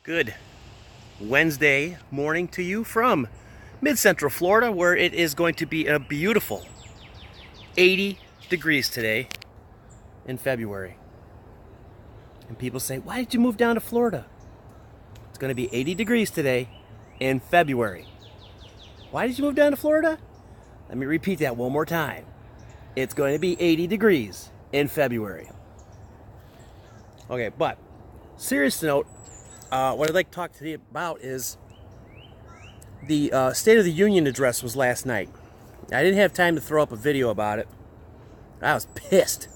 Good Wednesday morning to you from mid-central Florida, where it is going to be a beautiful 80 degrees today in February. And people say, why did you move down to Florida? It's going to be 80 degrees today in February. Why did you move down to Florida? Let me repeat that one more time. It's going to be 80 degrees in February. Okay, but serious note, what I'd like to talk to you about is the State of the Union address was last night. I didn't have time to throw up a video about it. I was pissed.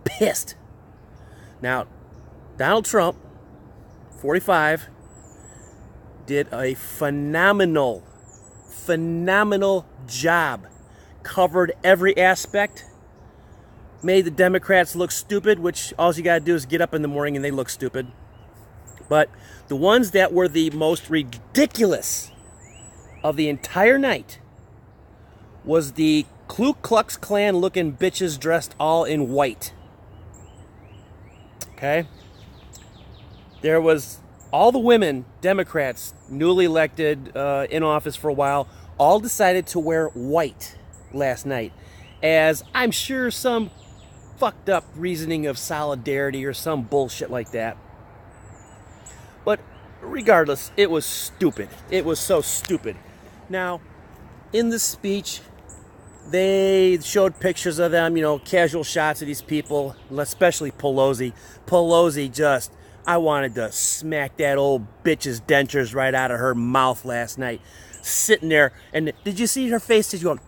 Pissed. Now, Donald Trump, 45, did a phenomenal job. Covered every aspect. Made the Democrats look stupid, which all you gotta do is get up in the morning and they look stupid. But the ones that were the most ridiculous of the entire night was the Ku Klux Klan looking bitches dressed all in white. Okay? There was all the women, Democrats, newly elected, in office for a while, all decided to wear white last night, as I'm sure some fucked up reasoning of solidarity or some bullshit like that. But regardless, it was stupid. It was so stupid. Now, in the speech, they showed pictures of them, casual shots of these people, especially Pelosi. Pelosi just, I wanted to smack that old bitch's dentures right out of her mouth last night. Sitting there, and did you see her face? She's going,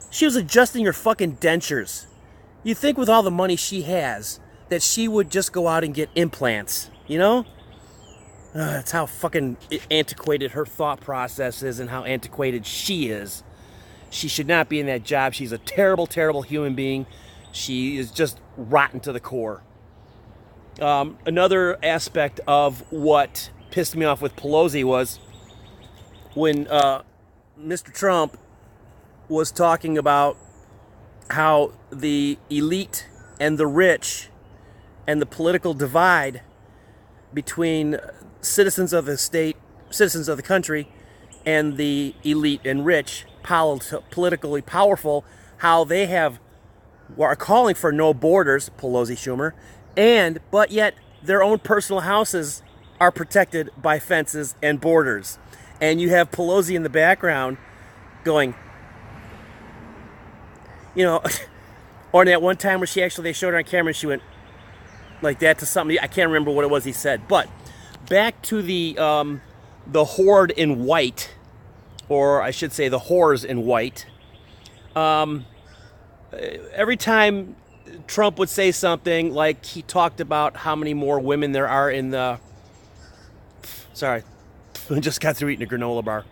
she was adjusting her fucking dentures. You think with all the money she has, that she would just go out and get implants, That's how fucking antiquated her thought process is and how antiquated she is. She should not be in that job. She's a terrible, terrible human being. She is just rotten to the core. Another aspect of what pissed me off with Pelosi was when Mr. Trump was talking about how the elite and the rich and the political divide between citizens of the state, citizens of the country, and the elite and rich, politically powerful, how they are calling for no borders, Pelosi, Schumer, but yet their own personal houses are protected by fences and borders. And you have Pelosi in the background going, or that one time where they showed her on camera and she went like that to something. I can't remember what it was he said. But back to the horde in white, or I should say the whores in white. Every time Trump would say something, like he talked about how many more women there are in the... Sorry, I just got through eating a granola bar.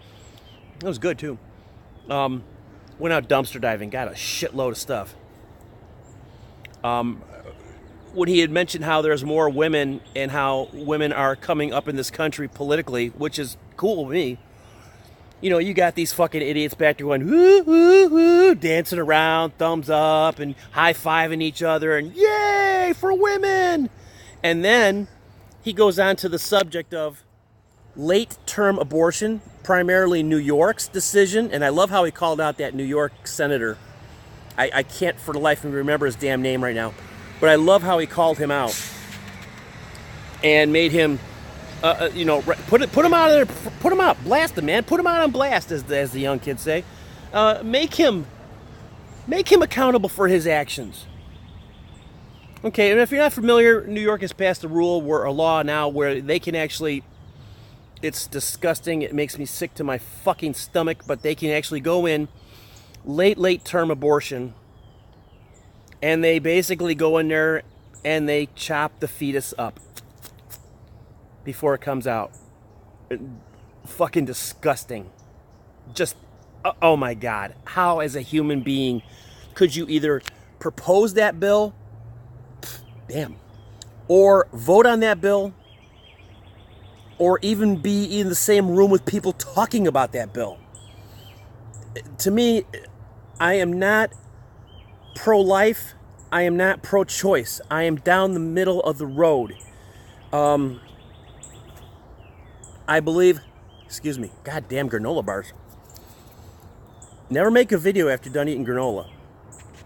That was good too. Went out dumpster diving, got a shitload of stuff. When he had mentioned how there's more women and how women are coming up in this country politically, which is cool with me. You got these fucking idiots back there going, woo, woo, woo, dancing around, thumbs up, and high-fiving each other, and yay for women! And then he goes on to the subject of late-term abortion, primarily New York's decision, and I love how he called out that New York senator. I can't for the life of me remember his damn name right now. But I love how he called him out and made him, put him out of there, put him out, blast him, man, put him out on blast, as the young kids say. Make him accountable for his actions. Okay, and if you're not familiar, New York has passed a law now where they can actually, it's disgusting, it makes me sick to my fucking stomach, but they can actually go in late-term abortion. And they basically go in there and they chop the fetus up before it comes out. Fucking disgusting. Just, oh my God. How, as a human being, could you either propose that bill, or vote on that bill, or even be in the same room with people talking about that bill? To me, I am not pro-life. I am not pro-choice. I am down the middle of the road. I believe, excuse me, goddamn granola bars. Never make a video after you're done eating granola.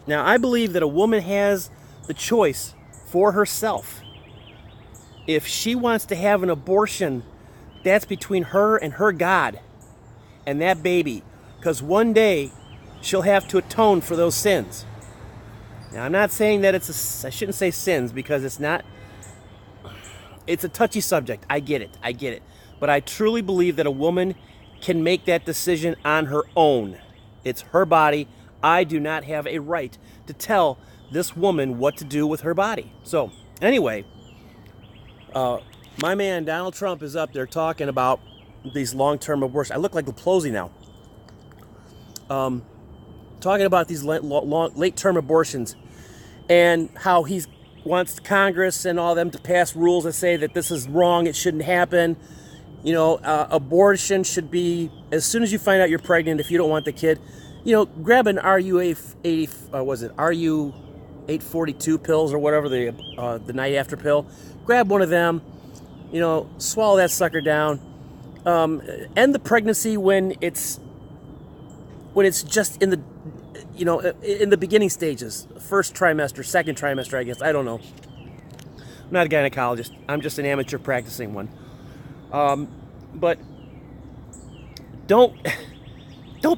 Now, I believe that a woman has the choice for herself. If she wants to have an abortion, that's between her and her God and that baby. Because one day, she'll have to atone for those sins. Now, I'm not saying that I shouldn't say sins because it's not, it's a touchy subject. I get it. But I truly believe that a woman can make that decision on her own. It's her body. I do not have a right to tell this woman what to do with her body. So, anyway, my man Donald Trump is up there talking about these long-term abortions. I look like Pelosi now. Talking about these late-term abortions and how he wants Congress and all them to pass rules that say that this is wrong, it shouldn't happen. You know, abortion should be, as soon as you find out you're pregnant, if you don't want the kid, you know, grab an RU842 pills or whatever, the night after pill. Grab one of them, you know, swallow that sucker down. End the pregnancy when it's just in the, you know, in the beginning stages, first trimester, second trimester, I guess. I don't know. I'm not a gynecologist. I'm just an amateur practicing one. But don't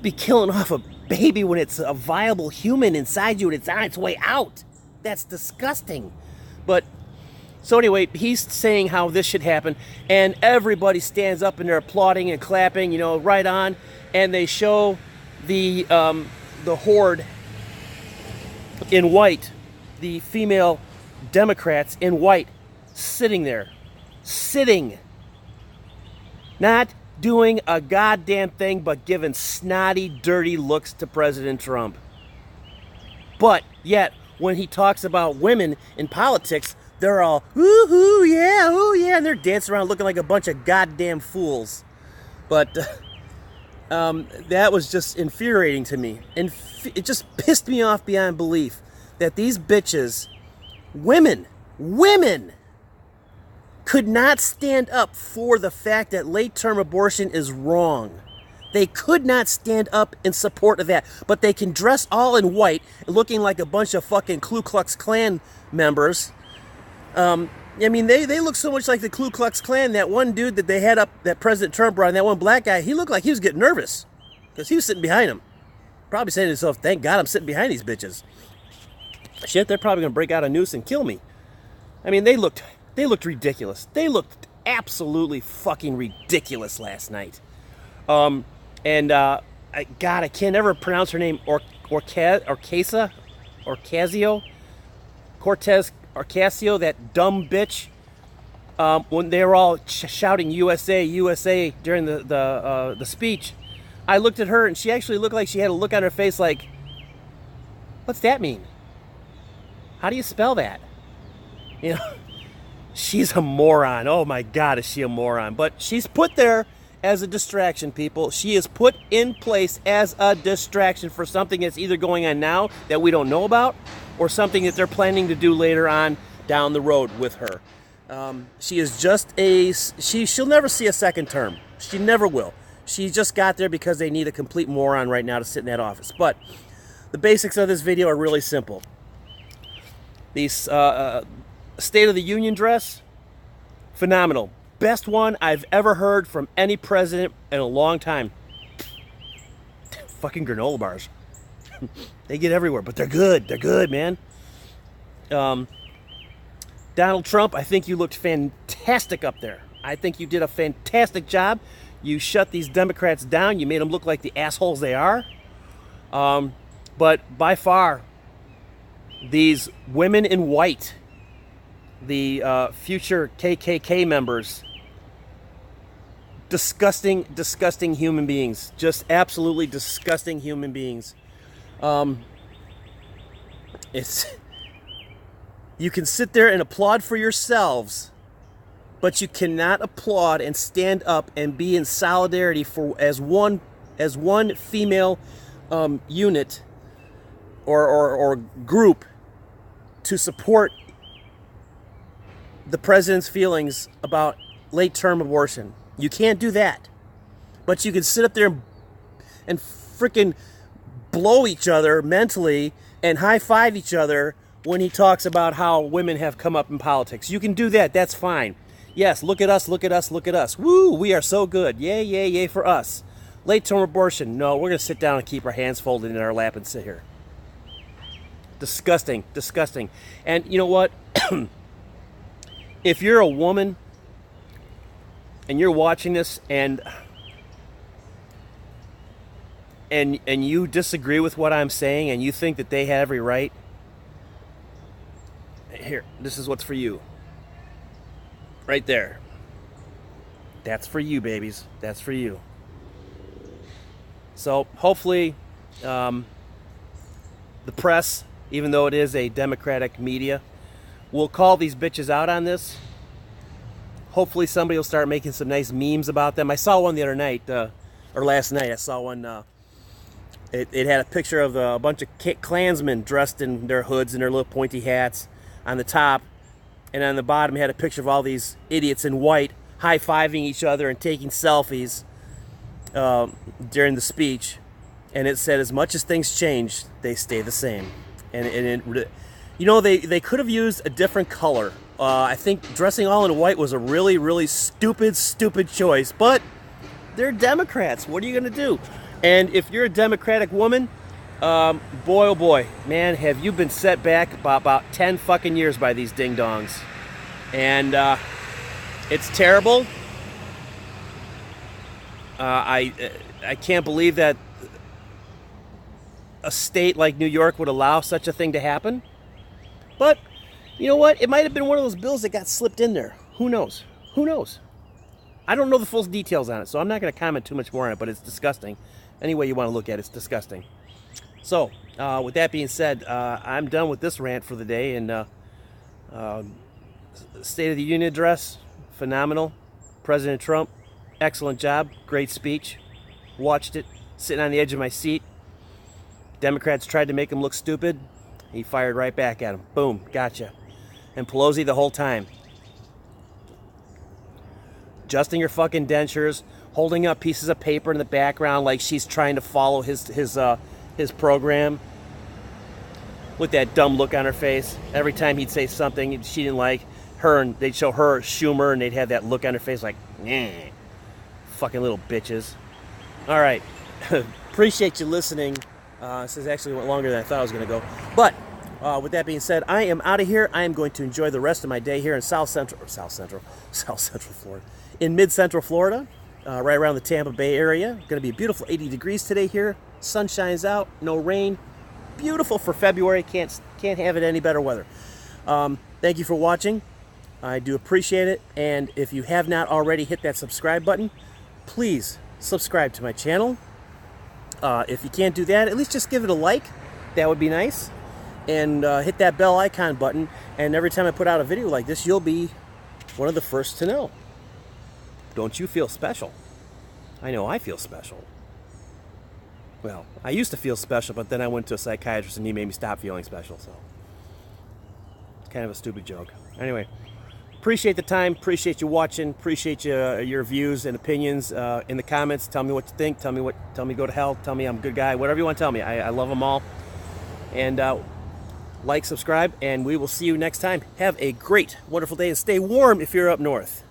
be killing off a baby when it's a viable human inside you and it's on its way out. That's disgusting. But so anyway, he's saying how this should happen, and everybody stands up and they're applauding and clapping, you know, right on, and they show the horde in white, the female Democrats in white, sitting there, not doing a goddamn thing but giving snotty, dirty looks to President Trump. But yet, when he talks about women in politics, they're all, ooh yeah, and they're dancing around looking like a bunch of goddamn fools. But that was just infuriating to me. And it just pissed me off beyond belief that these bitches, women, could not stand up for the fact that late-term abortion is wrong. They could not stand up in support of that. But they can dress all in white, looking like a bunch of fucking Ku Klux Klan members. I mean, they look so much like the Ku Klux Klan. That one dude that they had up, that President Trump brought in, that one black guy, he looked like he was getting nervous because he was sitting behind him. Probably saying to himself, thank God I'm sitting behind these bitches. Shit, they're probably going to break out a noose and kill me. I mean, they looked ridiculous. They looked absolutely fucking ridiculous last night. I can't ever pronounce her name, Ocasio, Cortez Ocasio, that dumb bitch. When they were all shouting USA, USA during the speech, I looked at her and she actually looked like she had a look on her face like, what's that mean? How do you spell that? You know, she's a moron. Oh my God, is she a moron? But she's put there as a distraction, people. She is put in place as a distraction for something that's either going on now that we don't know about, or something that they're planning to do later on down the road with her. She is just she'll never see a second term. She never will. She just got there because they need a complete moron right now to sit in that office. But the basics of this video are really simple. These State of the Union dress, phenomenal. Best one I've ever heard from any president in a long time. Fucking granola bars. They get everywhere, but they're good. They're good, man. Donald Trump, I think you looked fantastic up there. I think you did a fantastic job. You shut these Democrats down. You made them look like the assholes they are. But by far, these women in white, the future KKK members, disgusting human beings. Just absolutely disgusting human beings. You can sit there and applaud for yourselves, but you cannot applaud and stand up and be in solidarity for as one female unit or group to support the president's feelings about late-term abortion. You can't do that. But you can sit up there and freaking blow each other mentally and high-five each other when he talks about how women have come up in politics. You can do that. That's fine. Yes, look at us, look at us, look at us. Woo, we are so good. Yay, yay, yay for us. Late-term abortion. No, we're going to sit down and keep our hands folded in our lap and sit here. Disgusting, disgusting. And you know what? If you're a woman and you're watching this and you disagree with what I'm saying and you think that they have every right, here, this is what's for you. Right there. That's for you, babies. That's for you. So hopefully the press, even though it is a Democratic media, will call these bitches out on this. Hopefully somebody will start making some nice memes about them. I saw one the other night, or last night. I saw one. It had a picture of a bunch of Klansmen dressed in their hoods and their little pointy hats on the top. And on the bottom, it had a picture of all these idiots in white high-fiving each other and taking selfies during the speech. And it said, as much as things change, they stay the same. And you know, they could have used a different color. I think dressing all in white was a really, really stupid choice. But they're Democrats. What are you going to do? And if you're a Democratic woman, boy, oh boy, man, have you been set back about 10 fucking years by these ding-dongs. And it's terrible. I can't believe that a state like New York would allow such a thing to happen. But you know what? It might have been one of those bills that got slipped in there. Who knows? Who knows? I don't know the full details on it, so I'm not going to comment too much more on it, but it's disgusting. Any way you want to look at it, it's disgusting. So, with that being said, I'm done with this rant for the day. And State of the Union address, phenomenal. President Trump, excellent job. Great speech. Watched it, sitting on the edge of my seat. Democrats tried to make him look stupid. He fired right back at him. Boom, gotcha. And Pelosi the whole time, adjusting her fucking dentures, holding up pieces of paper in the background like she's trying to follow his program, with that dumb look on her face. Every time he'd say something she didn't like, and they'd show her Schumer, and they'd have that look on her face like, nah, fucking little bitches. All right, appreciate you listening. This is actually went longer than I thought it was going to go. But with that being said, I am out of here. I am going to enjoy the rest of my day here in South Central Florida, in Mid-Central Florida, right around the Tampa Bay area. Going to be a beautiful 80 degrees today here. Sun shines out, no rain. Beautiful for February. Can't have it any better weather. Thank you for watching. I do appreciate it. And if you have not already hit that subscribe button, please subscribe to my channel. If you can't do that, at least just give it a like. That would be nice. And hit that bell icon button. And every time I put out a video like this, you'll be one of the first to know. Don't you feel special? I know I feel special. Well, I used to feel special, but then I went to a psychiatrist and he made me stop feeling special. So it's kind of a stupid joke. Anyway, appreciate the time. Appreciate you watching. Appreciate your views and opinions in the comments. Tell me what you think. Tell me go to hell. Tell me I'm a good guy. Whatever you want to tell me. I love them all. And like, subscribe, and we will see you next time. Have a great, wonderful day, and stay warm if you're up north.